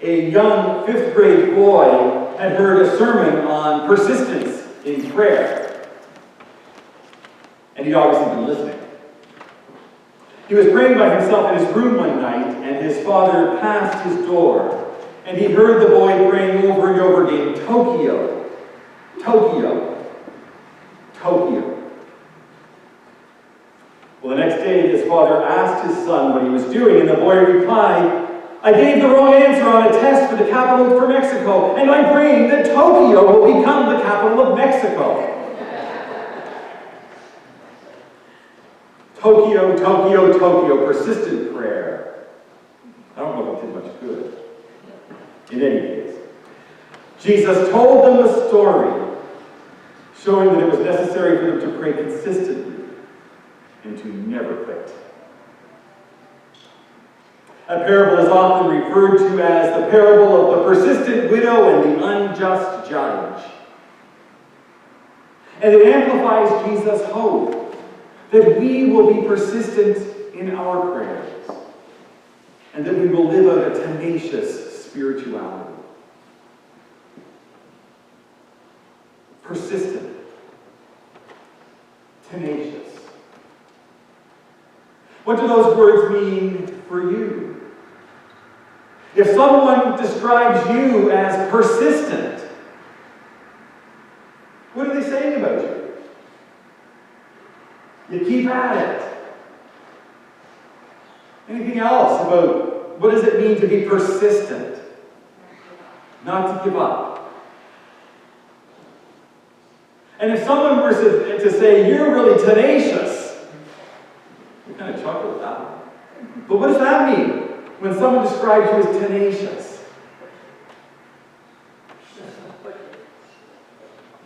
A young 5th grade boy had heard a sermon on persistence in prayer. And he'd obviously been listening. He was praying by himself in his room one night, and his father passed his door, and he heard the boy praying over and over again, Tokyo, Tokyo, Tokyo. Well, the next day, his father asked his son what he was doing, and the boy replied, I gave the wrong answer on a test for the capital for Mexico, and I'm praying that Tokyo will become the capital of Mexico. Tokyo, Tokyo, Tokyo, persistent prayer. I don't know if it did much good. In any case, Jesus told them a story showing that it was necessary for them to pray consistently and to never quit. That parable is often referred to as the parable of the persistent widow and the unjust judge. And it amplifies Jesus' hope that we will be persistent in our prayers and that we will live out a tenacious spirituality. Persistent. Tenacious. What do those words mean for you? If someone describes you as persistent, what are they saying about you? You keep at it. Anything else about what does it mean to be persistent? Not to give up. And if someone were to say, you're really tenacious, we kind of chuckle at that one. But what does that mean when someone describes you as tenacious?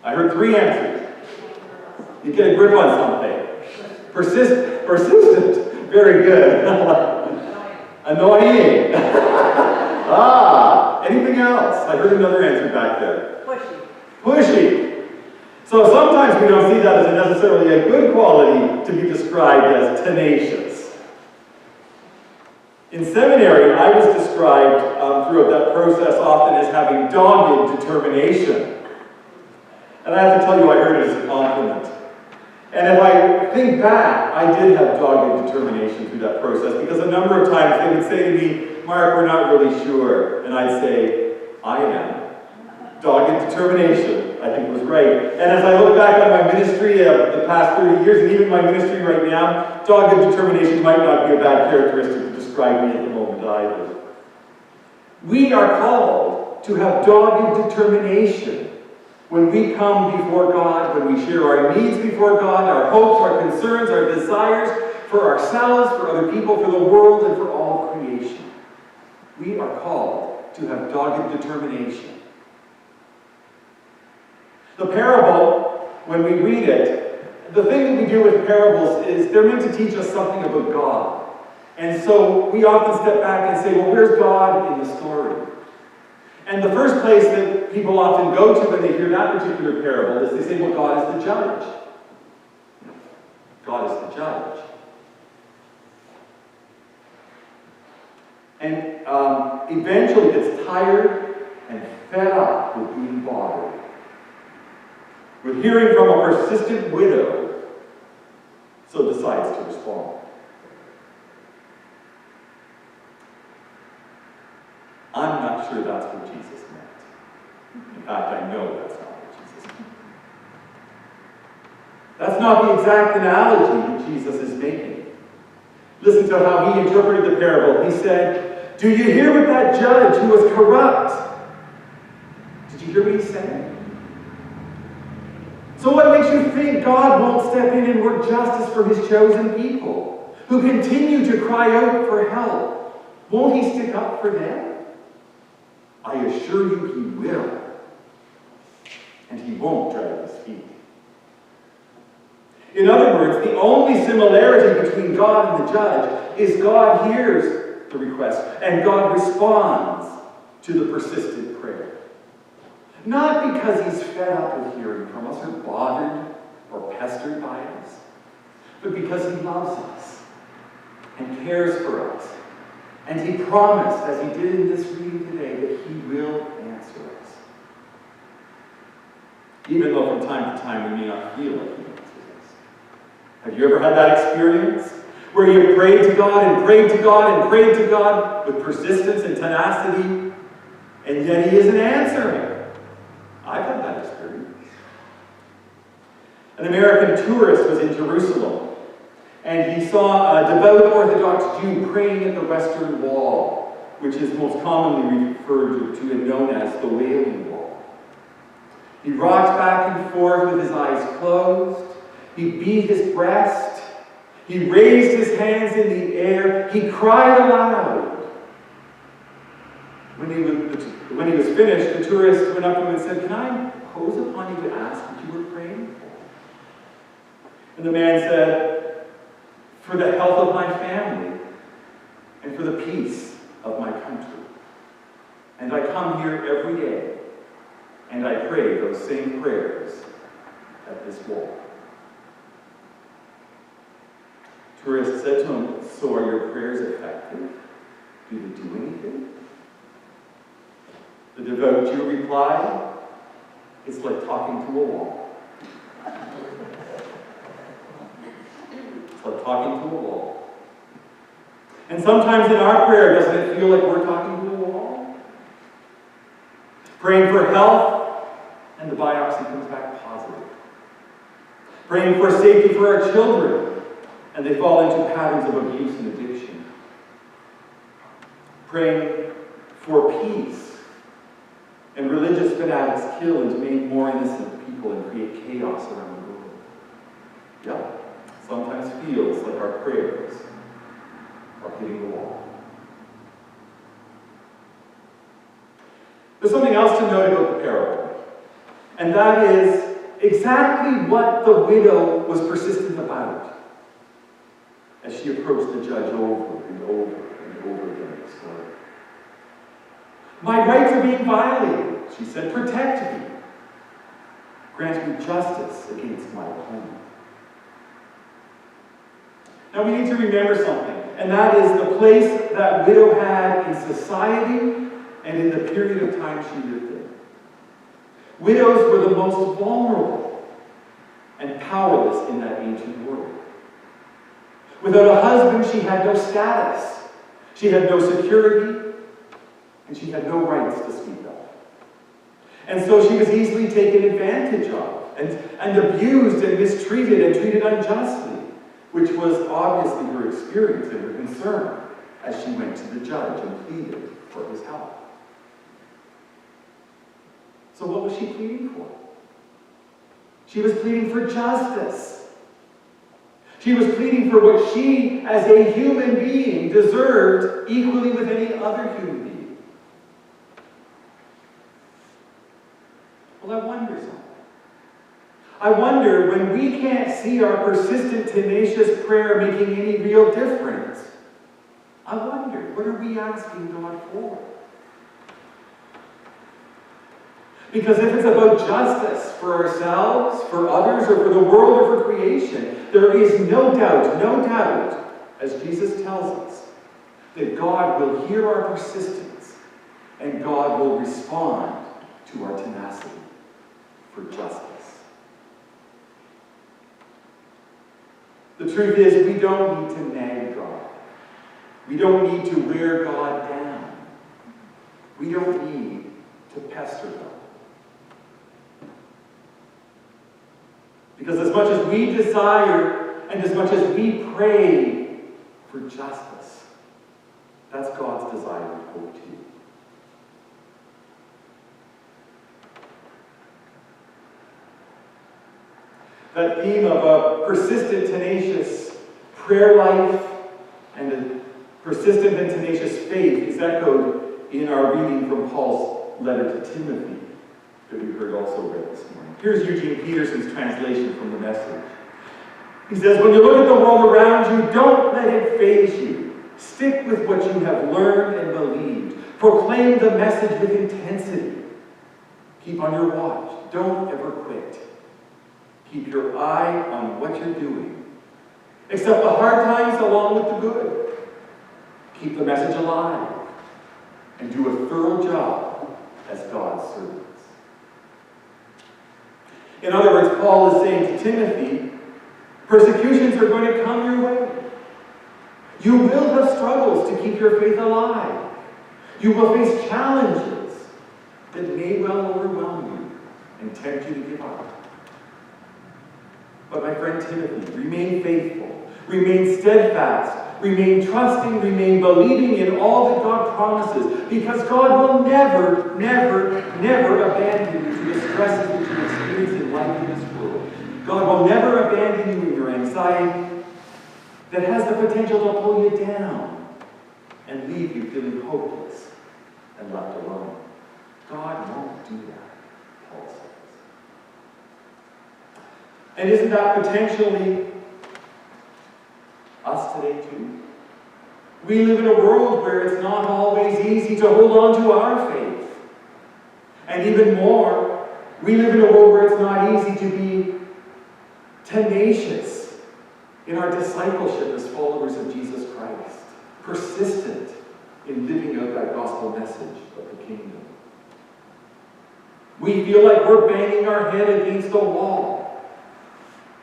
I heard 3 answers. You get a grip on something. Persistent. Very good. Annoying. Anything else? I heard another answer back there. Pushy. So sometimes we don't see that as necessarily a good quality to be described as tenacious. In seminary, I was described throughout that process often as having dogged determination. And I have to tell you, I heard it as a compliment. And if I think back, I did have dogged determination through that process, because a number of times they would say to me, Mark, we're not really sure. And I'd say, I am. Dogged determination, I think was right. And as I look back on my ministry of the past 30 years, and even my ministry right now, dogged determination might not be a bad characteristic to describe me at the moment either. We are called to have dogged determination when we come before God, when we share our needs before God, our hopes, our concerns, our desires for ourselves, for other people, for the world, and for all creation. We are called to have dogged determination. The parable, when we read it, the thing that we do with parables is they're meant to teach us something about God. And so we often step back and say, well, where's God in the story? And the first place that people often go to when they hear that particular parable is they say, well, God is the judge. God is the judge. And eventually gets tired and fed up with being bothered, with hearing from a persistent widow, so decides to respond. I'm not sure that's what Jesus meant. In fact, I know that's not what Jesus meant. That's not the exact analogy that Jesus is making. Listen to how he interpreted the parable. He said, do you hear what that judge who was corrupt? Did you hear what he said? So what makes you think God won't step in and work justice for his chosen people, who continue to cry out for help? Won't he stick up for them? I assure you he will. And he won't drag his feet. In other words, the only similarity between God and the judge is God hears the request and God responds to the persistent prayer. Not because he's fed up with hearing from us or bothered or pestered by us, but because he loves us and cares for us And he promised, as he did in this reading today, that he will answer us. Even though from time to time we may not feel like he answers us. Have you ever had that experience? Where you've prayed to God and prayed to God and prayed to God with persistence and tenacity, and yet he isn't answering. I've had that experience. An American tourist was in Jerusalem, and he saw a devout Orthodox Jew praying at the Western Wall, which is most commonly referred to and known as the Wailing Wall. He rocked back and forth with his eyes closed. He beat his breast. He raised his hands in the air. He cried aloud. When he was finished, the tourist went up to him and said, "Can I impose upon you to ask what you were praying for?" And the man said, "For the health of my family and for the peace of my country. And I come here every day and I pray those same prayers at this wall." Tourist said to him, "So are your prayers effective? Do they do anything?" The devout Jew replied, "It's like talking to a wall." It's like talking to a wall. And sometimes in our prayer, doesn't it feel like we're talking to a wall? Praying for health, and the biopsy comes back positive. Praying for safety for our children, and they fall into patterns of abuse and addiction. Praying for peace, and religious fanatics kill and maim more innocent people and create chaos around the world. Yeah, sometimes feels like our prayers are hitting the wall. There's something else to note about the parable, and that is exactly what the widow was persistent about as she approached the judge over and over and over again in the story. "My rights are being violated," she said. "Protect me. Grant me justice against my opponent." Now we need to remember something, and that is the place that widow had in society and in the period of time she lived in. Widows were the most vulnerable and powerless in that ancient world. Without a husband, she had no status. She had no security. And she had no rights to speak of. And so she was easily taken advantage of and abused and mistreated and treated unjustly, which was obviously her experience and her concern as she went to the judge and pleaded for his help. So what was she pleading for? She was pleading for justice. She was pleading for what she, as a human being, deserved equally with any other human being. Well, I wonder something. I wonder, when we can't see our persistent, tenacious prayer making any real difference, I wonder, what are we asking God for? Because if it's about justice for ourselves, for others, or for the world, or for creation, there is no doubt, as Jesus tells us, that God will hear our persistence and God will respond to our tenacity for justice. The truth is, we don't need to nag God. We don't need to wear God down. We don't need to pester God. Because as much as we desire and as much as we pray for justice, that's God's desire and hope too. That theme of a persistent, tenacious prayer life and a persistent and tenacious faith is echoed in our reading from Paul's letter to Timothy that we heard also read this morning. Here's Eugene Peterson's translation from the Message. He says, "When you look at the world around you, don't let it faze you. Stick with what you have learned and believed. Proclaim the message with intensity. Keep on your watch. Don't ever quit. Keep your eye on what you're doing. Accept the hard times along with the good. keep the message alive, and do a thorough job as God's servants. In other words, Paul is saying to Timothy, persecutions are going to come your way. You will have struggles to keep your faith alive. You will face challenges that may well overwhelm you and tempt you to give up. But my friend Timothy, remain faithful, remain steadfast, remain trusting, remain believing in all that God promises, because God will never, never, never abandon you to the stresses that you experience in life in this world. God will never abandon you in your anxiety that has the potential to pull you down and leave you feeling hopeless and left alone. God won't do that, Paul says. And isn't that potentially us today too? We live in a world where it's not always easy to hold on to our faith. And even more, we live in a world where it's not easy to be tenacious in our discipleship as followers of Jesus Christ, persistent in living out that gospel message of the kingdom. We feel like we're banging our head against a wall,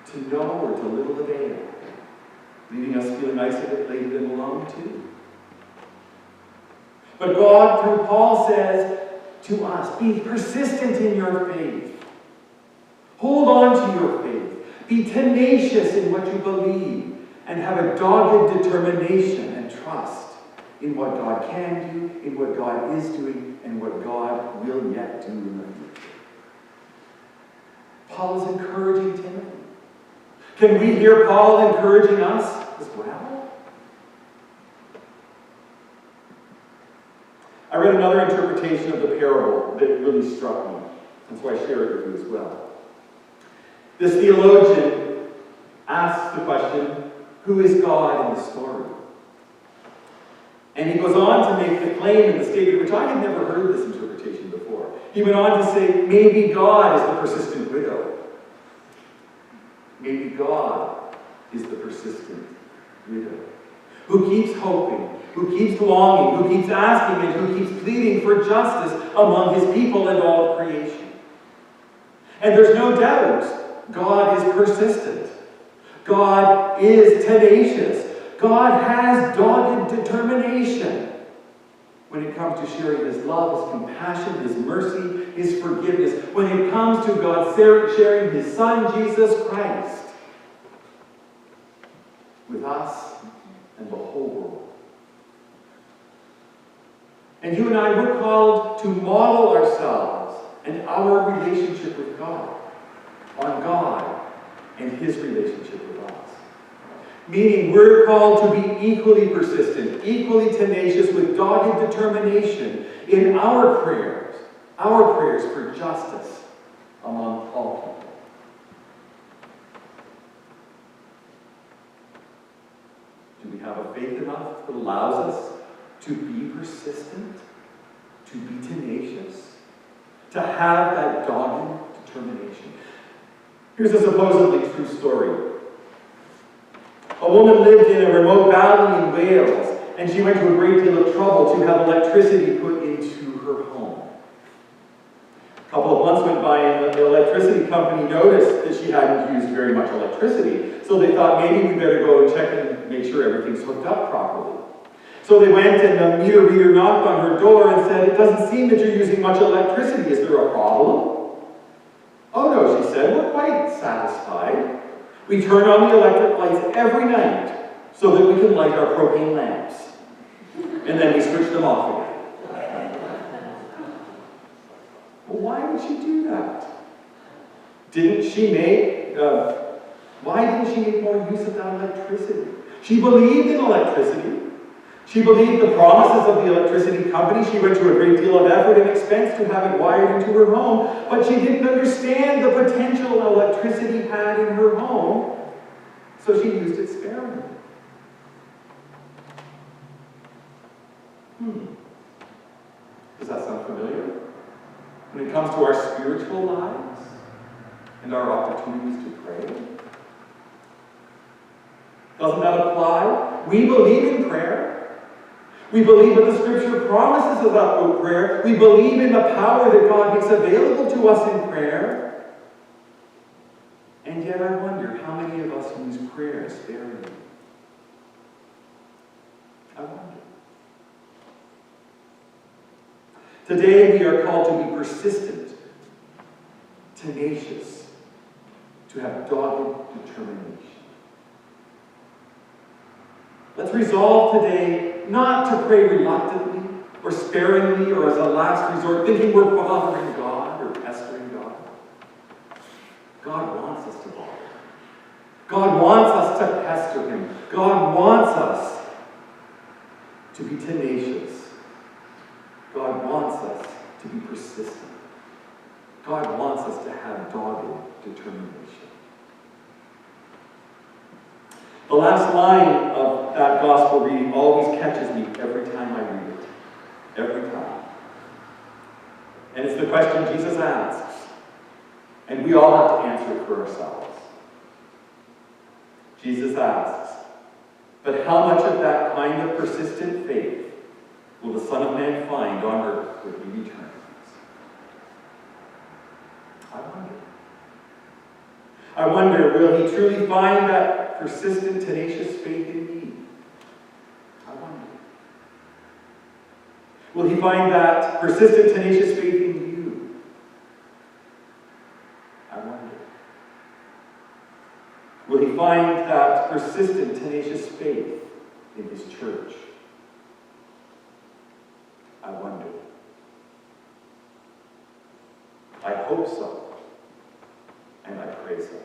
to no or to little avail, leaving us feeling isolated and alone too. But God, through Paul, says to us, be persistent in your faith. Hold on to your faith. Be tenacious in what you believe, and have a dogged determination and trust in what God can do, in what God is doing, and what God will yet do in the future. Paul is encouraging Timothy. Can we hear Paul encouraging us as well? I read another interpretation of the parable that really struck me, and so I share it with you as well. This theologian asks the question, who is God in the story? And he goes on to make the claim in the statement, which I had never heard this interpretation before. He went on to say, maybe God is the persistent widow. Maybe God is the persistent widow, who keeps hoping, who keeps longing, who keeps asking, and who keeps pleading for justice among his people and all of creation. And there's no doubt God is persistent. God is tenacious. God has dogged determination when it comes to sharing his love, his compassion, his mercy, his forgiveness. When it comes to God sharing his Son, Jesus Christ, with us and the whole world. And you and I, we're called to model ourselves and our relationship with God on God and his relationship with us. Meaning we're called to be equally persistent, equally tenacious, with dogged determination in our prayers for justice among all people. Do we have a faith enough that allows us to be persistent, to be tenacious, to have that dogged determination? Here's a supposedly true story. A woman lived in a remote valley in Wales, and she went to a great deal of trouble to have electricity put into her home. A couple of months went by, and the electricity company noticed that she hadn't used very much electricity, so they thought maybe we better go and check and make sure everything's hooked up properly. So they went, and the meter reader knocked on her door and said, "It doesn't seem that you're using much electricity. Is there a problem?" "Oh no," she said, "we're quite satisfied. We turn on the electric lights every night so that we can light our propane lamps. And then we switch them off again." Well, why would she do that? Why didn't she make more use of that electricity? She believed in electricity. She believed the promises of the electricity company. She went to a great deal of effort and expense to have it wired into her home, but she didn't understand the potential electricity had in her home, so she used it sparingly. Does that sound familiar? When it comes to our spiritual lives and our opportunities to pray, doesn't that apply? We believe in prayer. We believe what the Scripture promises about prayer. We believe in the power that God makes available to us in prayer. And yet I wonder how many of us use prayer sparingly. I wonder. Today we are called to be persistent, tenacious, to have dogged determination. Let's resolve today not to pray reluctantly or sparingly or as a last resort, thinking we're bothering God or pestering God. God wants us to bother Him. God wants us to pester Him. God wants us to be tenacious. God wants us to be persistent. God wants us to have dogged determination. The last line of that gospel reading always catches me every time I read it. Every time. And it's the question Jesus asks. And we all have to answer it for ourselves. Jesus asks, "But how much of that kind of persistent faith will the Son of Man find on earth when He returns?" I wonder, will He truly find that persistent, tenacious faith in me? I wonder. Will He find that persistent, tenacious faith in you? I wonder. Will He find that persistent, tenacious faith in His church? I wonder. I hope so, and I pray so.